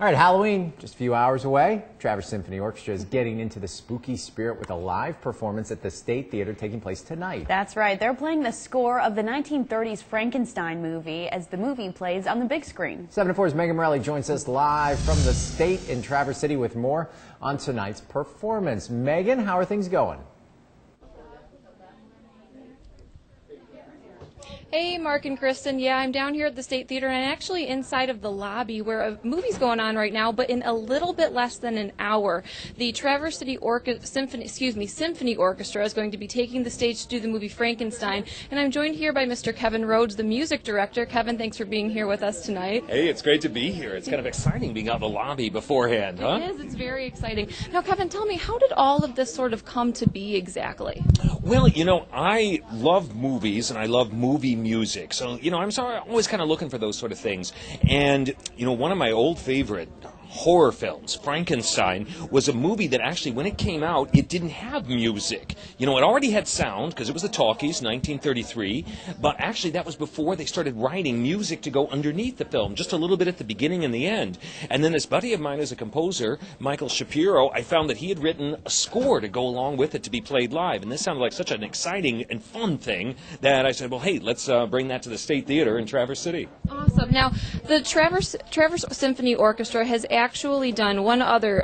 All right, Halloween, just a few hours away. Traverse Symphony Orchestra is getting into the spooky spirit with a live performance at the State Theater taking place tonight. That's right. They're playing the score of the 1930s Frankenstein movie as the movie plays on the big screen. 7 to 4's Megan Morelli joins us live from the State in Traverse City with more on tonight's performance. Megan, how are things going? Hey, Mark and Kristen. Yeah, I'm down here at the State Theater and actually inside of the lobby where a movie's going on right now, but in a little bit less than an hour. The Traverse City Symphony Orchestra is going to be taking the stage to do the movie Frankenstein, and I'm joined here by Mr. Kevin Rhodes, the music director. Kevin, thanks for being here with us tonight. Hey, it's great to be here. It's kind of exciting being out in the lobby beforehand, huh? It is. It's very exciting. Now, Kevin, tell me, how did all of this sort of come to be exactly? Well, I love movies and I love movie music. So, I'm always kind of looking for those sort of things. And, one of my old favorite horror films, Frankenstein, was a movie that actually, when it came out, it didn't have music. It already had sound because it was the talkies, 1933, but actually that was before they started writing music to go underneath the film, just a little bit at the beginning and the end. And then this buddy of mine as a composer, Michael Shapiro, I found that he had written a score to go along with it to be played live, and this sounded like such an exciting and fun thing that I said, well, hey, let's bring that to the State Theater in Traverse City. Awesome. Now, the Traverse Symphony Orchestra has actually done one other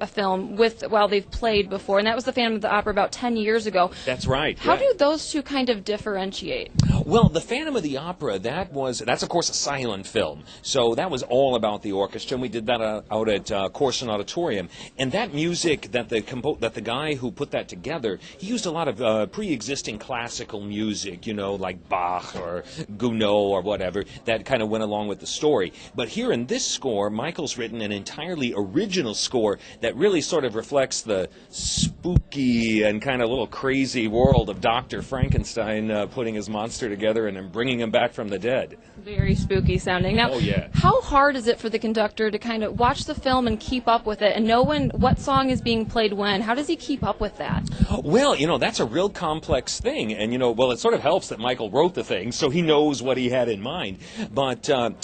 film while they've played before, and that was the Phantom of the Opera about 10 years ago. That's right. How do those two kind of differentiate? Well, the Phantom of the Opera, that's of course a silent film, so that was all about the orchestra, and we did that out at Corson Auditorium. And that music that the guy who put that together, he used a lot of pre-existing classical music, like Bach or Gounod or whatever, that kind of went along with the story. But here in this score, Michael's written an entirely original score that really sort of reflects the spooky and kind of little crazy world of Dr. Frankenstein putting his monster together and then bringing him back from the dead. Very spooky sounding. Now, How hard is it for the conductor to kind of watch the film and keep up with it and know what song is being played when? How does he keep up with that? Well, that's a real complex thing. And, it sort of helps that Michael wrote the thing, so he knows what he had in mind. But, and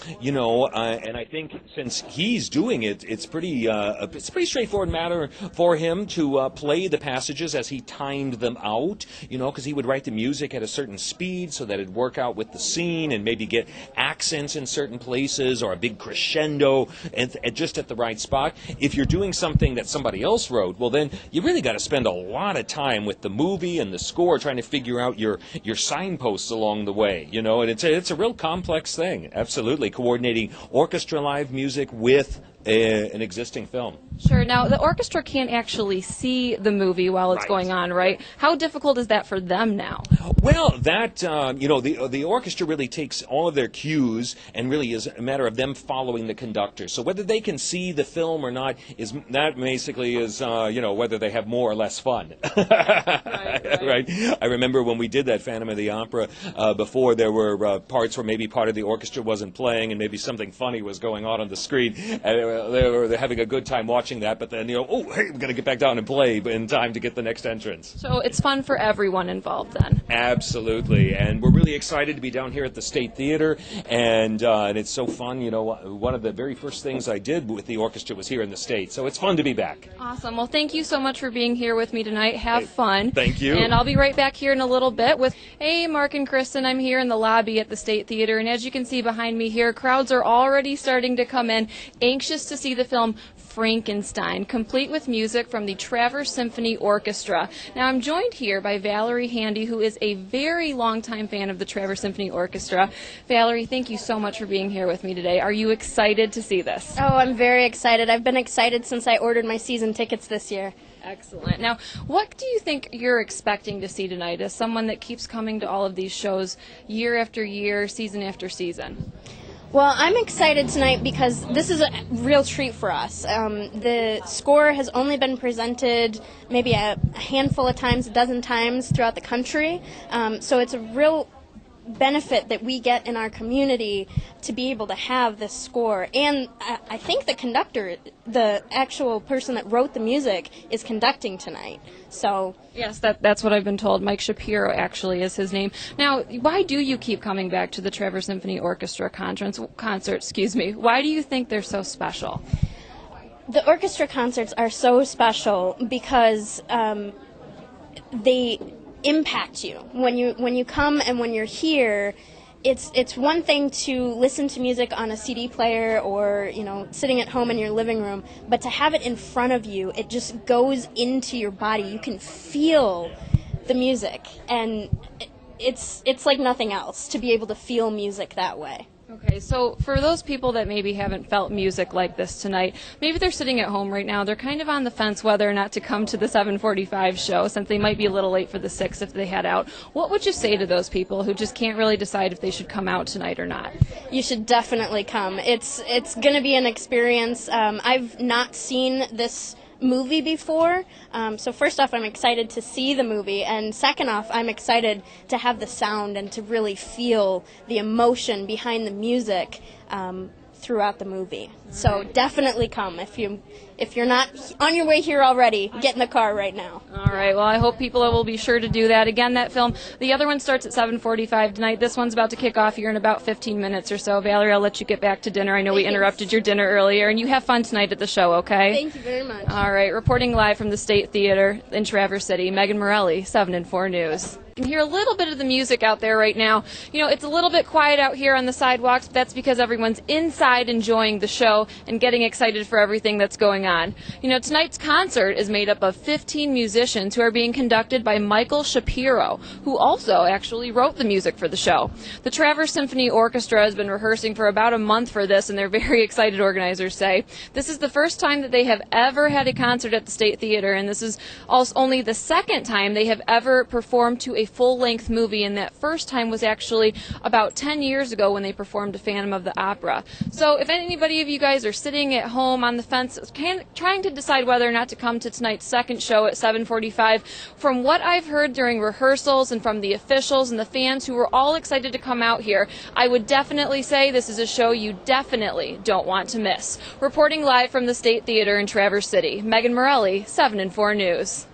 I think since he's doing it, it's a pretty straightforward matter for him to play the passages as he timed them out, because he would write the music at a certain speed so that it'd work out with the scene and maybe get accents in certain places or a big crescendo and just at the right spot. If you're doing something that somebody else wrote, well, then you really got to spend a lot of time with the movie and the score trying to figure out your signposts along the way, and it's a real complex thing. Absolutely, coordinating orchestra live music with an existing film. Sure. Now, the orchestra can't actually see the movie while it's going on, right? How difficult is that for them now? Well, that, the orchestra really takes all of their cues and really is a matter of them following the conductor. So whether they can see the film or not, basically is whether they have more or less fun. Right. I remember when we did that Phantom of the Opera before, there were parts where maybe part of the orchestra wasn't playing and maybe something funny was going on the screen. And they were having a good time watching that, but then, hey, we're going to get back down and play in time to get the next entrance. So it's fun for everyone involved then. Absolutely, and we're really excited to be down here at the State Theater, and it's so fun. One of the very first things I did with the orchestra was here in the State, so it's fun to be back. Awesome. Well, thank you so much for being here with me tonight. Have fun. Thank you. And I'll be right back here in a little bit with, hey, Mark and Kristen, I'm here in the lobby at the State Theater, and as you can see behind me here, crowds are already starting to come in, anxious to see the film Frankenstein, complete with music from the Traverse Symphony Orchestra. Now, I'm joined here by Valerie Handy, who is a very long-time fan of the Traverse Symphony Orchestra. Valerie, thank you so much for being here with me today. Are you excited to see this? Oh, I'm very excited. I've been excited since I ordered my season tickets this year. Excellent. Now, what do you think you're expecting to see tonight as someone that keeps coming to all of these shows year after year, season after season? Well, I'm excited tonight because this is a real treat for us. The score has only been presented maybe a handful of times, a dozen times throughout the country. So it's a real benefit that we get in our community to be able to have this score. And I think the conductor, the actual person that wrote the music, is conducting tonight. So Yes, that's what I've been told. Mike Shapiro actually is his name. Now, why do you keep coming back to the Traverse Symphony Orchestra concert? Why do you think they're so special? the orchestra concerts are so special because they impact you when you come, and when you're here. It's one thing to listen to music on a CD player or, sitting at home in your living room, but to have it in front of you, it just goes into your body. You can feel the music, and it's like nothing else to be able to feel music that way. Okay, so for those people that maybe haven't felt music like this tonight, maybe they're sitting at home right now, they're kind of on the fence whether or not to come to the 7:45 show, since they might be a little late for the 6 if they head out. What would you say to those people who just can't really decide if they should come out tonight or not? You should definitely come. It's going to be an experience. I've not seen this movie before, so first off, I'm excited to see the movie, and second off, I'm excited to have the sound and to really feel the emotion behind the music throughout the movie. So definitely come. If you're not on your way here already, get in the car right now. All right, well, I hope people will be sure to do that. Again, that film, the other one starts at 7:45 tonight. This one's about to kick off here in about 15 minutes or so. Valerie, I'll let you get back to dinner. I know we interrupted your dinner earlier, and you have fun tonight at the show, okay? Thank you very much. All right, reporting live from the State Theater in Traverse City, Megan Morelli, 7 and 4 News. You can hear a little bit of the music out there right now. It's a little bit quiet out here on the sidewalks, but that's because everyone's inside enjoying the show and getting excited for everything that's going on. Tonight's concert is made up of 15 musicians who are being conducted by Michael Shapiro, who also actually wrote the music for the show. The Traverse Symphony Orchestra has been rehearsing for about a month for this, and they're very excited, organizers say. This is the first time that they have ever had a concert at the State Theater, and this is also only the second time they have ever performed to a full-length movie, and that first time was actually about 10 years ago when they performed a Phantom of the Opera. So if anybody of you guys are sitting at home on the fence trying to decide whether or not to come to tonight's second show at 7:45, from what I've heard during rehearsals and from the officials and the fans who were all excited to come out here, I would definitely say this is a show you definitely don't want to miss. Reporting live from the State Theater in Traverse City, Megan Morelli, 7 and 4 News.